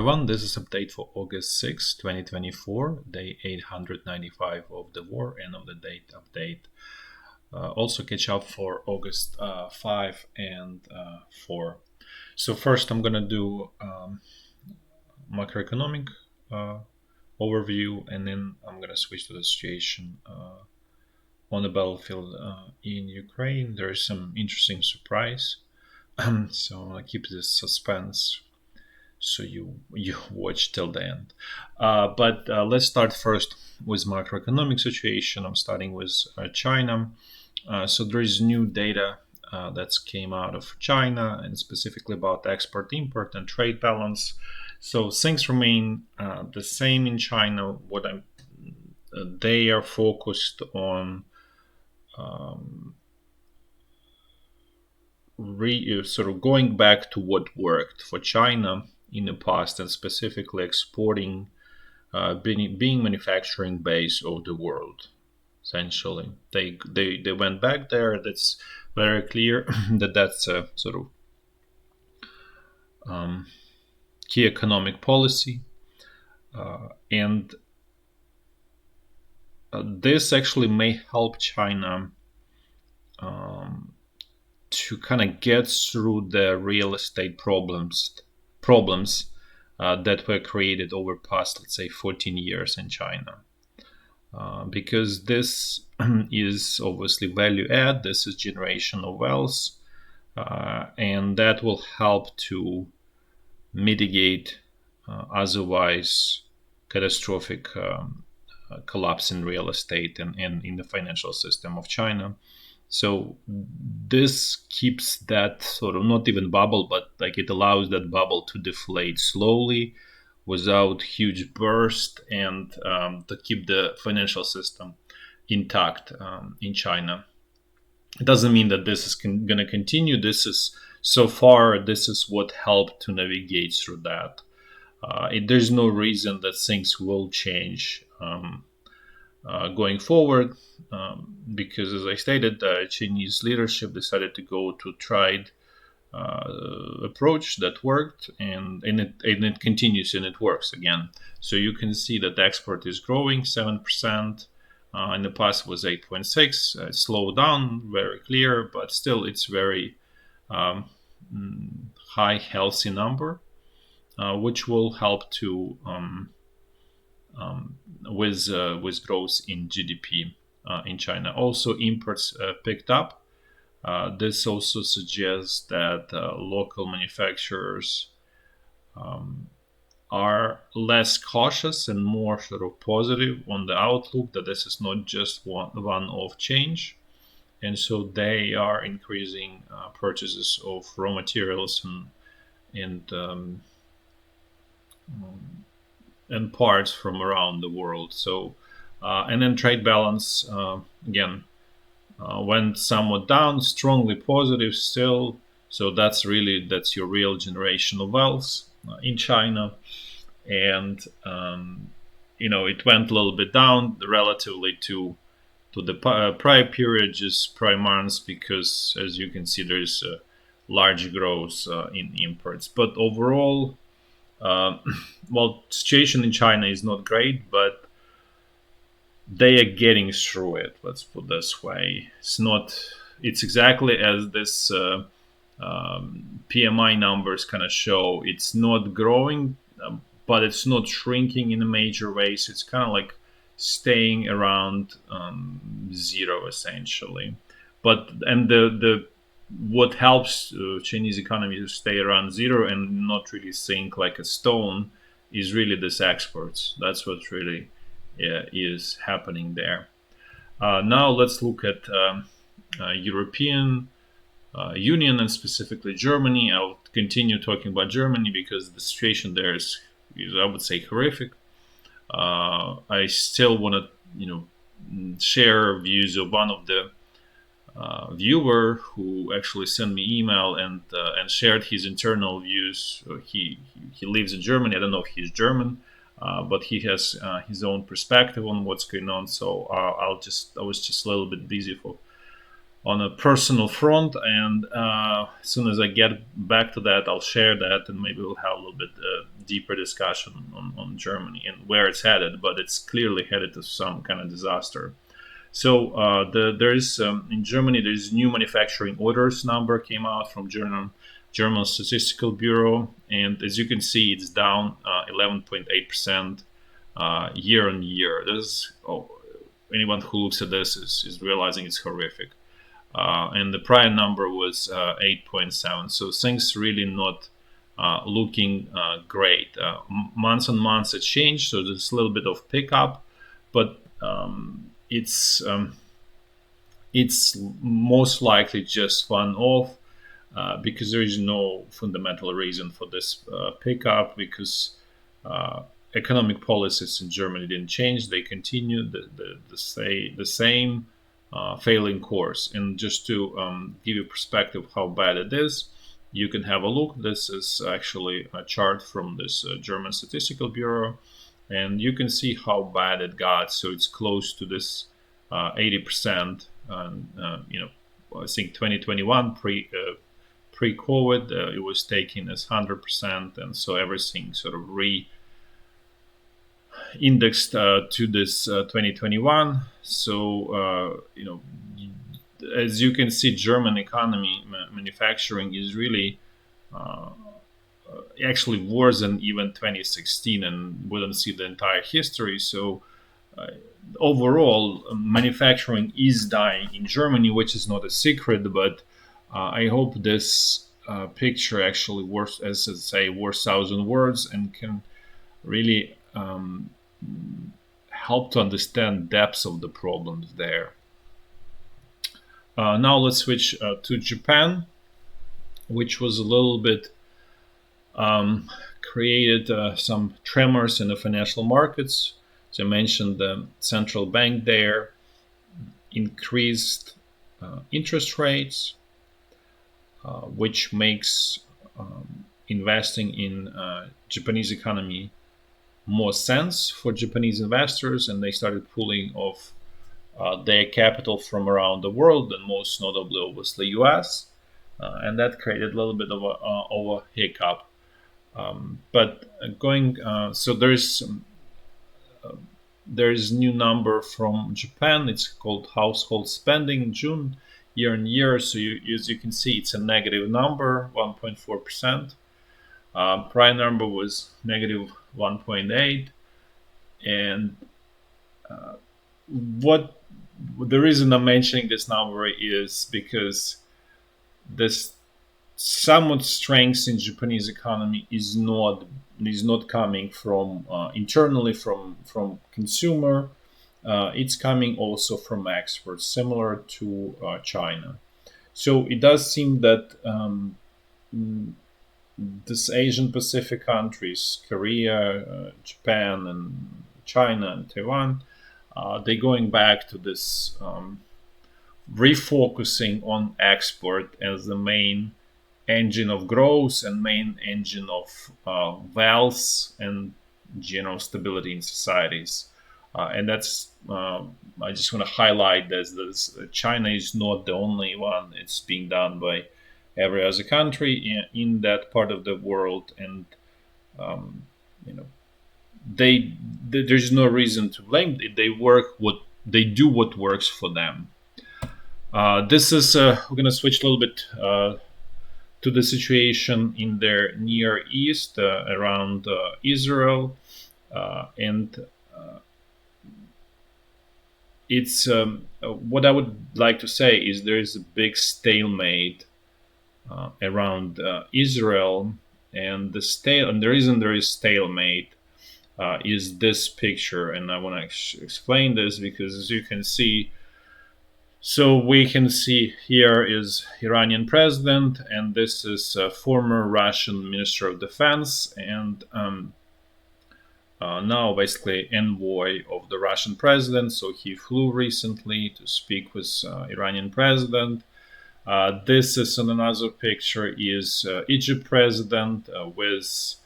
Everyone, this is update for August 6, 2024, day 895 of the war and of the date update. Also catch up for August 5 and 4. So first I'm going to do macroeconomic overview, and then I'm going to switch to the situation on the battlefield in Ukraine. There is some interesting surprise. So I keep this suspense so you watch till the end. But let's start first with macroeconomic situation. I'm starting with China. So there is new data that's came out of China, and specifically about export, import, and trade balance. So things remain the same in China. They are focused on sort of going back to what worked for China in the past, and specifically exporting, being manufacturing base of the world. Essentially, they went back there. That's very clear that that's a sort of key economic policy, and this actually may help China to kind of get through the real estate problems that were created over past, let's say, 14 years in China. Because this is obviously value add, this is generation of wealth, and that will help to mitigate otherwise catastrophic collapse in real estate and in the financial system of China. So this keeps that sort of not even bubble, but like it allows that bubble to deflate slowly without huge burst, and to keep the financial system intact in China. It doesn't mean that this is going to continue. This is what helped to navigate through that. There's no reason that things will change going forward, because, as I stated, the Chinese leadership decided to go to tried approach that worked, and it continues and it works again. So you can see that the export is growing 7%. In the past was 8.6. It slowed down, very clear, but still it's very high, healthy number, which will help to with growth in GDP in China. Also, imports picked up. This also suggests that local manufacturers are less cautious and more sort of positive on the outlook, that this is not just one-off change. And so they are increasing purchases of raw materials and parts from around the world. So, and then trade balance again went somewhat down, strongly positive still. So that's your real generation of wealth in China, and it went a little bit down relatively to the prior period, just prior months, because as you can see, there is a large growth in imports. But overall, situation in China is not great, but they are getting through it. Let's put this way. It's exactly as this PMI numbers kind of show. It's not growing, but it's not shrinking in a major way. So it's kind of like staying around zero essentially. And what helps Chinese economy to stay around zero and not really sink like a stone is really this exports. That's what really is happening there. Now let's look at European Union, and specifically Germany. I'll continue talking about Germany because the situation there is I would say, horrific. I still want to share views of one of the viewer who actually sent me email and shared his internal views. He lives in Germany. I don't know if he's German, but he has his own perspective on what's going on. So I was just a little bit busy on a personal front, and as soon as I get back to that, I'll share that, and maybe we'll have a little bit deeper discussion on Germany and where it's headed. But it's clearly headed to some kind of disaster. So there's in Germany, there's new manufacturing orders number came out from German Statistical Bureau, and as you can see, it's down 11.8% year on year. Anyone who looks at this is realizing it's horrific. And the prior number was 8.7. So things really not looking great. Months on months it changed, so there's a little bit of pickup, but it's most likely just one-off because there is no fundamental reason for this pickup, because economic policies in Germany didn't change. They continue the same failing course. And just to give you perspective how bad it is, you can have a look. This is actually a chart from this German Statistical Bureau, and you can see how bad it got. So it's close to this 80%. And I think 2021 pre-COVID, it was taken as 100%, and so everything sort of indexed to this 2021. So as you can see, German economy, manufacturing is really actually worse than even 2016, and wouldn't see the entire history. So overall, manufacturing is dying in Germany, which is not a secret. But I hope this picture actually works, as I say, worth 1,000 words, and can really help to understand depths of the problems there. Now let's switch to Japan, which was a little bit created some tremors in the financial markets. As I mentioned, the central bank there increased interest rates, which makes investing in Japanese economy more sense for Japanese investors, and they started pulling off their capital from around the world, and most notably, obviously, US, and that created a little bit of a hiccup. So there's new number from Japan. It's called household spending in June, year on year. So as you can see, it's a negative number, 1.4%. Prior number was negative 1.8, and what the reason I'm mentioning this number is because this somewhat strength in Japanese economy is not coming from internally from consumer. It's coming also from exports, similar to China. So it does seem that this Asian Pacific countries, Korea, Japan, and China, and Taiwan, they're going back to this refocusing on export as the main engine of growth and main engine of wealth and general stability in societies. And that's, I just want to highlight this. China is not the only one. It's being done by every other country in that part of the world. And, there's no reason to blame. They do what works for them. This is, we're going to switch a little bit to the situation in the Near East around Israel, and it's what I would like to say is there is a big stalemate around Israel, and the reason there is stalemate is this picture, and I want to explain this because, as you can see. So we can see here is Iranian president, and this is former Russian Minister of Defense, and now basically envoy of the Russian president. So he flew recently to speak with Iranian president. This is in another picture is Egypt president with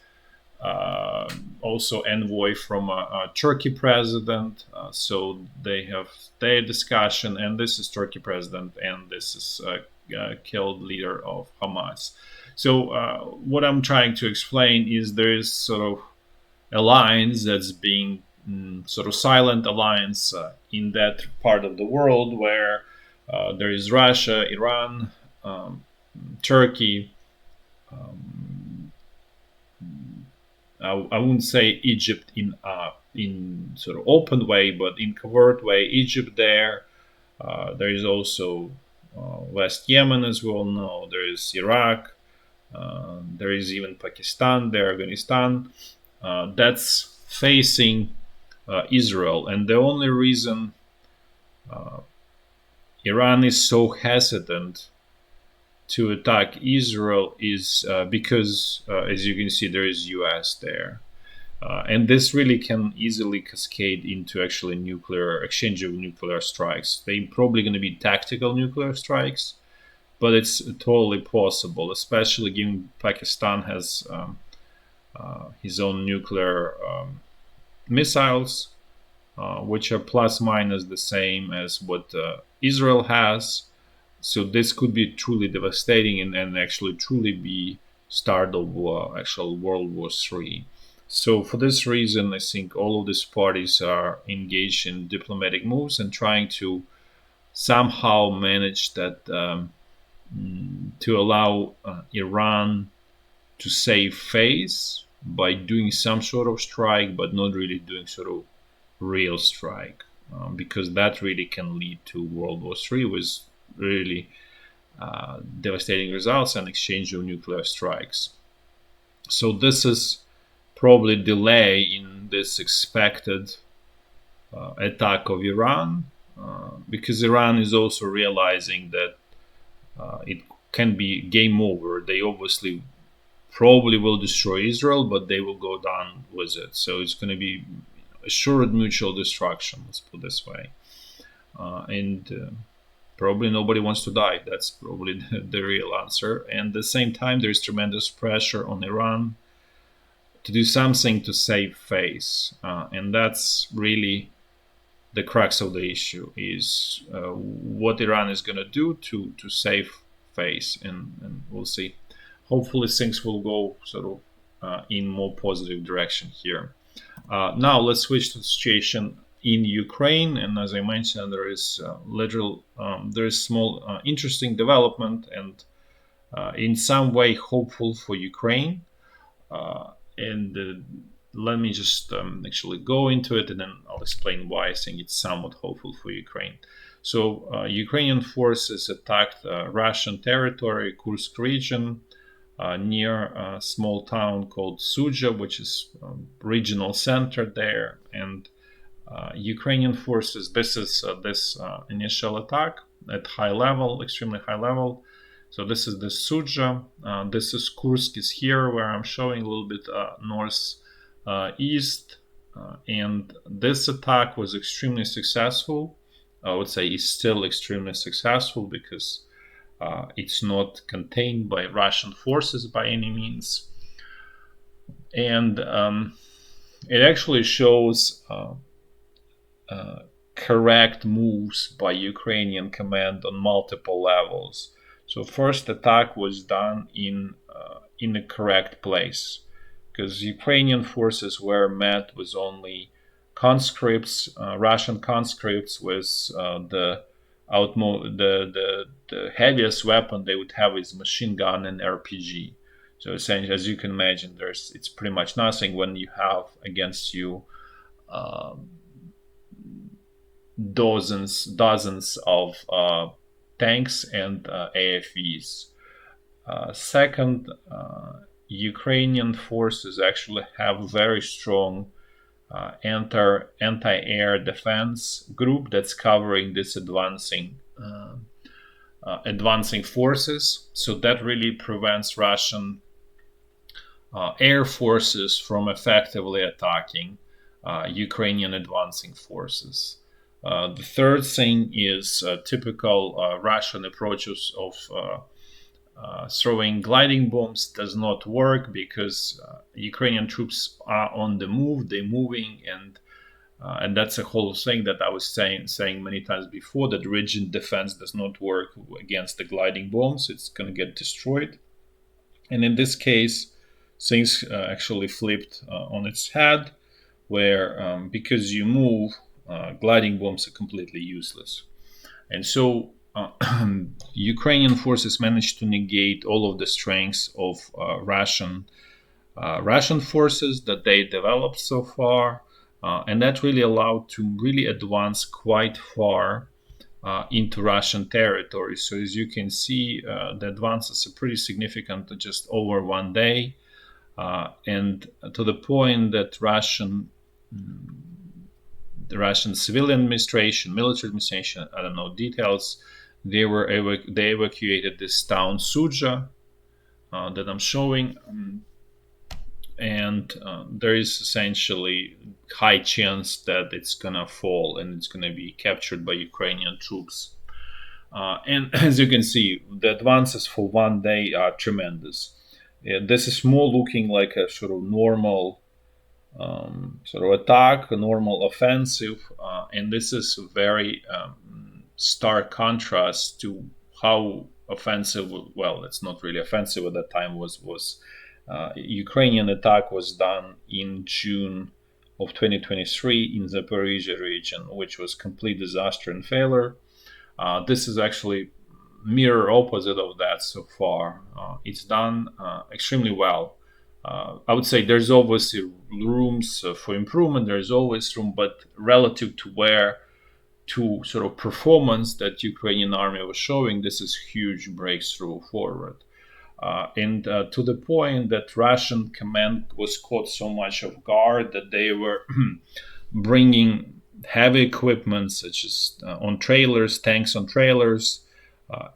also envoy from a Turkey president. So they have their discussion, and this is Turkey president, and this is killed leader of Hamas. So what I'm trying to explain is there is sort of alliance that's being sort of silent alliance in that part of the world where there is Russia, Iran, Turkey. I wouldn't say Egypt in sort of open way, but in covert way, Egypt there. There is also West Yemen, as we all know. There is Iraq. There is even Pakistan, there, Afghanistan. That's facing Israel, and the only reason Iran is so hesitant to attack Israel is because, as you can see, there is U.S. there. And this really can easily cascade into actually nuclear exchange of nuclear strikes. They're probably going to be tactical nuclear strikes, but it's totally possible, especially given Pakistan has his own nuclear missiles, which are plus minus the same as what Israel has. So this could be truly devastating and actually truly be start of actual World War III. So for this reason, I think all of these parties are engaged in diplomatic moves and trying to somehow manage that to allow Iran to save face by doing some sort of strike, but not really doing sort of real strike, because that really can lead to World War III with really devastating results and exchange of nuclear strikes. So this is probably delay in this expected attack of Iran, because Iran is also realizing that it can be game over. They obviously probably will destroy Israel, but they will go down with it. So it's going to be assured mutual destruction, let's put it this way. And probably nobody wants to die. That's probably the real answer. And at the same time, there's tremendous pressure on Iran to do something to save face. And that's really the crux of the issue, is what Iran is going to do to save face. And we'll see. Hopefully things will go sort of in more positive direction here. Now let's switch to the situation in Ukraine, and as I mentioned, there is there is small interesting development, and in some way hopeful for Ukraine. And let me just actually go into it, and then I'll explain why I think it's somewhat hopeful for Ukraine. So Ukrainian forces attacked Russian territory, Kursk region, near a small town called Sudja, which is regional center there. And Ukrainian forces, this is this initial attack at high level, extremely high level. So this is the Sudja. This is Kursk is here, where I'm showing a little bit north east. And this attack was extremely successful. I would say it's still extremely successful because it's not contained by Russian forces by any means. And it actually shows correct moves by Ukrainian command on multiple levels. So first attack was done in the correct place, because Ukrainian forces were met with only conscripts, Russian conscripts, with the heaviest weapon they would have is machine gun and RPG. So essentially, as you can imagine, it's pretty much nothing when you have against you dozens of tanks and AFVs. Second, Ukrainian forces actually have very strong anti-air defense group that's covering this advancing forces. So that really prevents Russian air forces from effectively attacking Ukrainian advancing forces. The third thing is typical Russian approaches of Throwing gliding bombs does not work because Ukrainian troops are on the move, they're moving, and that's a whole thing that I was saying many times before, that rigid defense does not work against the gliding bombs. It's going to get destroyed. And in this case, things actually flipped on its head, where because you move, gliding bombs are completely useless. And so Ukrainian forces managed to negate all of the strengths of Russian forces that they developed so far, and that really allowed to really advance quite far into Russian territory. So as you can see, the advances are pretty significant, just over one day, and to the point that the Russian civilian administration, military administration, I don't know details. They evacuated this town Sudja that I'm showing, and there is essentially high chance that it's gonna fall and it's gonna be captured by Ukrainian troops. And as you can see, the advances for one day are tremendous. This is more looking like a sort of normal sort of attack, a normal offensive, and this is a very stark contrast to how offensive. Well, it's not really offensive at that time. Was Ukrainian attack was done in June of 2023 in Zaporizhzhia region, which was complete disaster and failure. This is actually mirror opposite of that so far. It's done extremely well. I would say there's obviously rooms for improvement. There's always room, but relative to sort of performance that Ukrainian army was showing, this is huge breakthrough forward. And to the point that Russian command was caught so much off guard that they were bringing heavy equipment such as on trailers, tanks on trailers,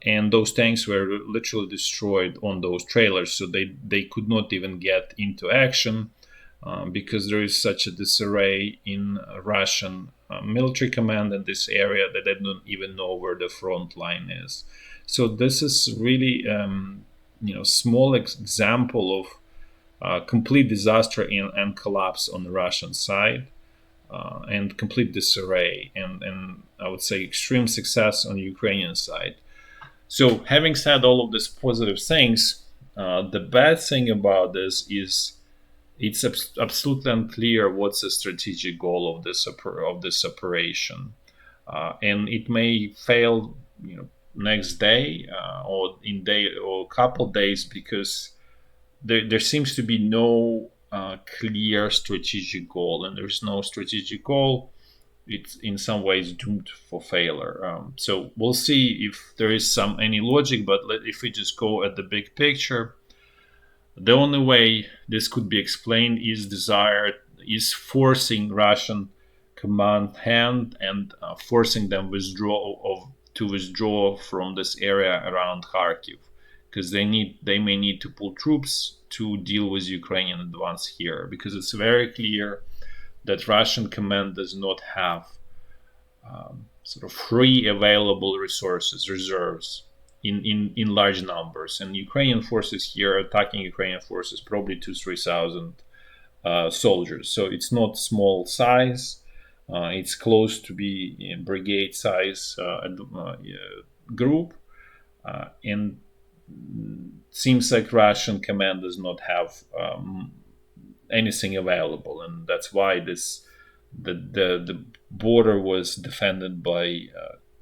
and those tanks were literally destroyed on those trailers, so they could not even get into action because there is such a disarray in Russian military command in this area that they don't even know where the front line is. So this is really small example of complete disaster and collapse on the Russian side. And complete disarray, and I would say extreme success on the Ukrainian side. So, having said all of these positive things, the bad thing about this is it's absolutely unclear what's the strategic goal of this operation, and it may fail, next day or couple days because there seems to be no clear strategic goal, and there's no strategic goal. It's in some ways doomed for failure. So we'll see if there is any logic. But if we just go at the big picture, the only way this could be explained is forcing Russian command hand and forcing them to withdraw from this area around Kharkiv, because they may need to pull troops to deal with Ukrainian advance here, because it's very clear that Russian command does not have sort of free available reserves in large numbers, and Ukrainian forces here attacking Ukrainian forces probably 2,000-3,000 soldiers. So it's not small size. It's close to be a brigade size group, and seems like Russian command does not have anything available, and that's why the border was defended by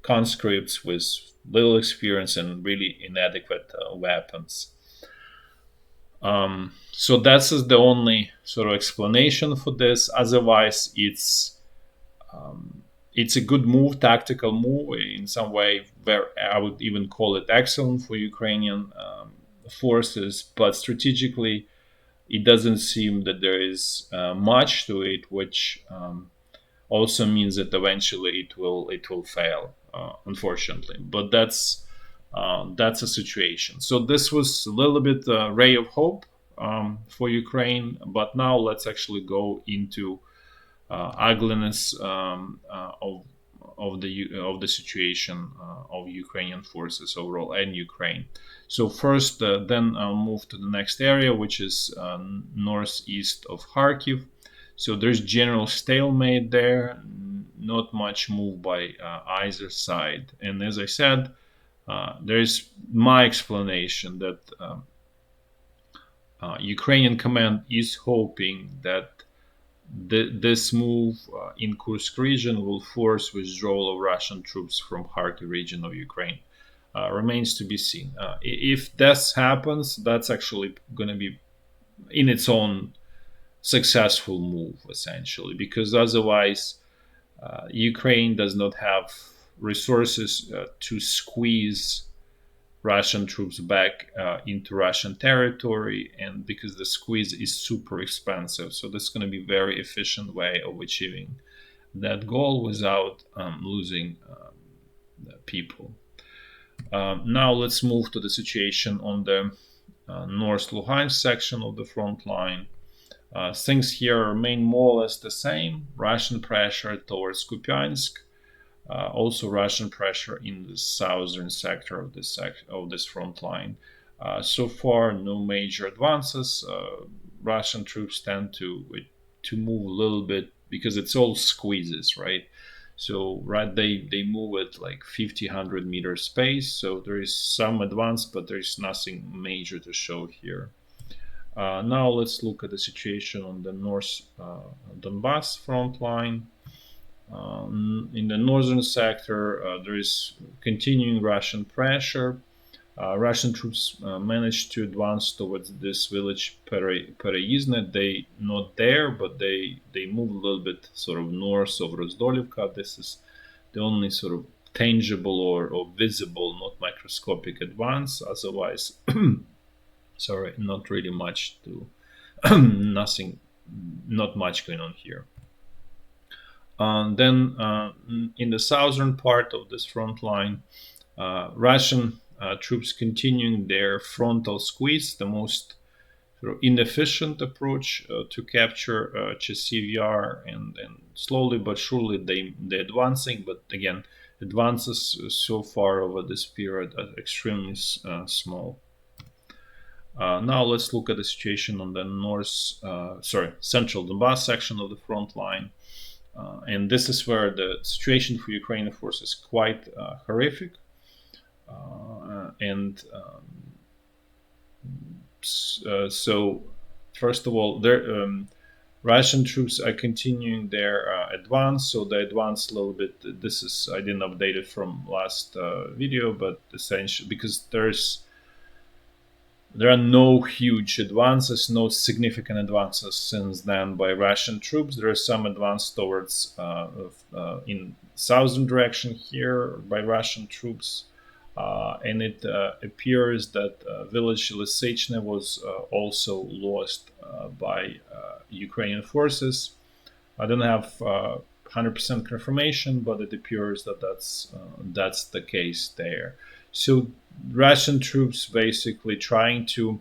conscripts with little experience and really inadequate weapons. So that's the only sort of explanation for this. Otherwise, it's a good move, tactical move in some way. Where I would even call it excellent for Ukrainian forces, but strategically, it doesn't seem that there is much to it, which also means that eventually it will fail, unfortunately. But that's a situation. So this was a little bit a ray of hope for Ukraine. But now let's actually go into ugliness of the situation of Ukrainian forces overall and Ukraine. So first, then I'll move to the next area, which is northeast of Kharkiv. So there's general stalemate there, not much move by either side. And as I said, there's my explanation that Ukrainian command is hoping that this move in Kursk region will force withdrawal of Russian troops from Kharkiv region of Ukraine. Remains to be seen. If this happens, that's actually going to be in its own successful move, essentially, because otherwise Ukraine does not have resources to squeeze Russian troops back into Russian territory, and because the squeeze is super expensive. So this is going to be a very efficient way of achieving that goal without losing people. Now let's move to the situation on the North Lugansk section of the front line. Things here remain more or less the same. Russian pressure towards Kupiansk. Also Russian pressure in the southern sector of this front line. So far, no major advances. Russian troops tend to move a little bit because it's all squeezes, right? So they move at like 50-100 meter space. So there is some advance, but there is nothing major to show here. Now let's look at the situation on the North Donbass front line. In the northern sector, there is continuing Russian pressure. Russian troops managed to advance towards this village Pereyizhne. They not there, but they move a little bit sort of north of Rozdolivka. This is the only sort of tangible or visible, not microscopic advance. Otherwise, sorry, not really much to not much going on here. Then in the southern part of this front line, Russian troops continuing their frontal squeeze, the most sort of inefficient approach to capture Chasiv Yar, and slowly but surely they're advancing. But again, advances so far over this period are extremely small. Now let's look at the situation on the central Donbass section of the front line. And this is where the situation for Ukrainian forces is quite horrific. So, first of all, Russian troops are continuing their advance. So they advance a little bit. I didn't update it from last video, but essentially because there are no huge advances, no significant advances since then by Russian troops. There are some advance towards in southern direction here by Russian troops, and it appears that village Lysychne was also lost by Ukrainian forces. I don't have 100% confirmation, but it appears that that's the case there. So Russian troops basically trying to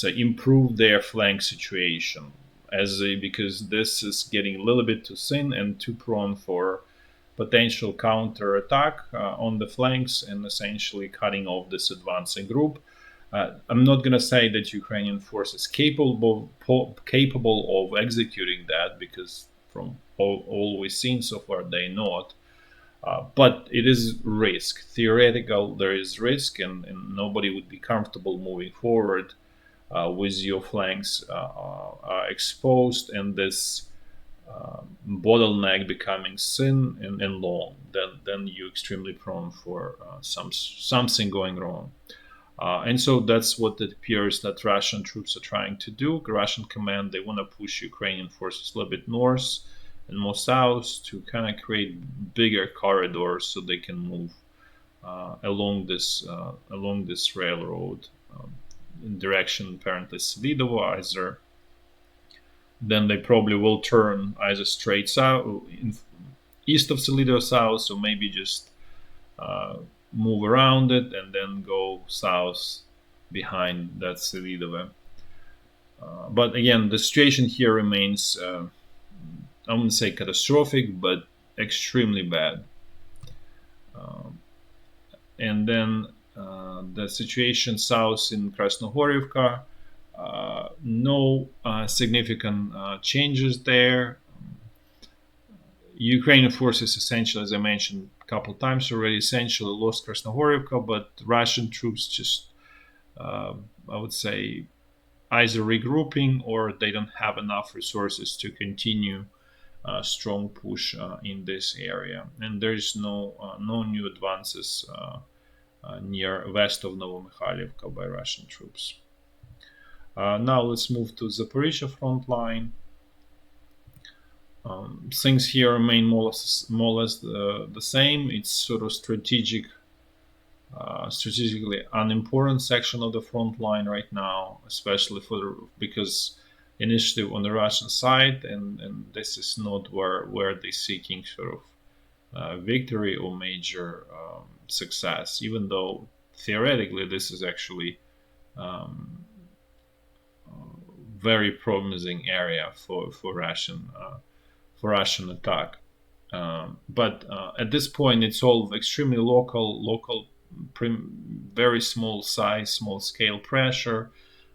improve their flank situation because this is getting a little bit too thin and too prone for potential counter-attack on the flanks and essentially cutting off this advancing group. I'm not going to say that Ukrainian forces capable of executing that, because from all we've seen so far, they're not. But it is risk. Theoretical, there is risk, and nobody would be comfortable moving forward with your flanks exposed and this bottleneck becoming thin and long. Then you're extremely prone for something going wrong. And so that's what it appears that Russian troops are trying to do. Russian command, they want to push Ukrainian forces a little bit north and more south to kind of create bigger corridors so they can move along this railroad in direction apparently Selidovo. Either then they probably will turn either straight south, east of Selidovo south, or maybe just move around it and then go south behind that Selidovo. But again, the situation here remains I wouldn't say catastrophic, but extremely bad. And then the situation south in Krasnohorivka, no significant changes there. Ukrainian forces essentially, as I mentioned a couple of times already, essentially lost Krasnohorivka, but Russian troops just, I would say, either regrouping or they don't have enough resources to continue a strong push in this area. And there is no new advances near west of Novomikhailivka by Russian troops. Now let's move to Zaporizhzhia front line. Things here remain more or less the same. It's sort of strategically unimportant section of the front line right now, especially because initiative on the Russian side, and this is not where they're seeking sort of victory or major success, even though theoretically this is actually very promising area for Russian attack. But at this point, it's all extremely local, very small size, small scale pressure,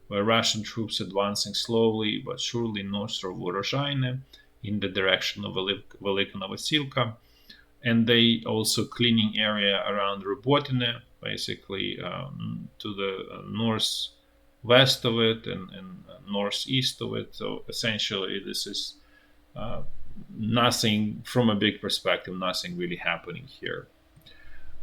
where Russian troops advancing slowly but surely north of Vorozhaine in the direction of Velika Novosilka, and they also cleaning area around Robotine, basically to the northwest of it and northeast of it. So essentially, this is nothing from a big perspective, nothing really happening here.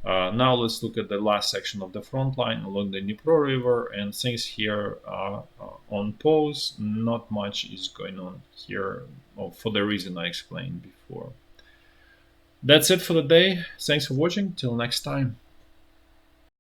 Now let's look at the last section of the front line along the Dnipro River, and things here are on pause. Not much is going on here for the reason I explained before. That's it for the day. Thanks for watching. Till next time.